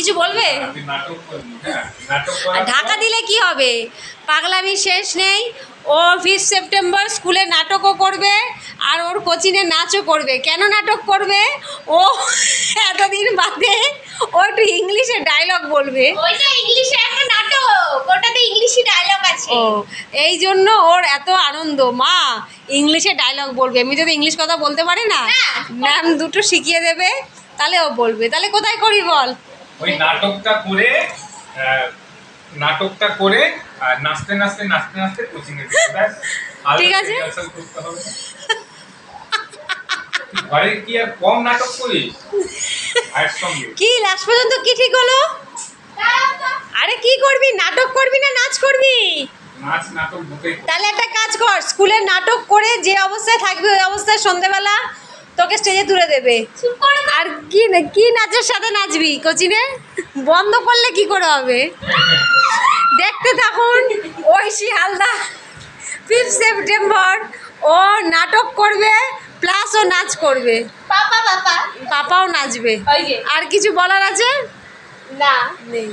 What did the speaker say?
কিছু বলবে? ঢাকা দিলে কি হবে, পাগলামি শেষ নেই। ও 5 সেপ্টেম্বর স্কুলে নাটকও করবে আর ওর কোচিংয়ে নাচও করবে। কেন নাটক করবে? ও এতদিন বাদে ও একটু ইংলিশে ডায়লগ বলবে। ওইটা ইংলিশে একটা নাটক, ওটাতে ইংলিশে ডায়লগ আছে। ও এই জন্য ওর এত আনন্দ। মা ইংলিশে ডায়লগ বলবে। আমি যদি ইংলিশ কথা বলতে পারি না, ম্যাম দুটো শিখিয়ে দেবে, তাহলে ও বলবে। তাহলে কোথায় করি বল? ওই নাটকটা করে নাচতে নাচতে কোচিং এ ঠিক আছে। ঘরে কি আর কম নাটক করি আর সঙ্গে কি লাস্ট পর্যন্ত কি ঠিক হলো? আরে কি করবি, নাটক করবি না নাচ করবি? নাটক দুটোই। তাহলে একটা কাজ কর, স্কুলের নাটক করে যে অবস্থায় থাকবি ওই অবস্থায় সন্ধ্যেবেলা তোকে স্টেজে তুলে দেবে। আর কি নাচের সাথে নাচবি কোচিনে? বন্ধ করলে কি করে হবে? দেখতে থাকুন ঐশী হালদার 5 সেপ্টেম্বর ও নাটক করবে প্লাস ও নাচ করবে। পাপা পাপাও নাচবে। ওই যে আর কিছু বলার আছে? না নেই।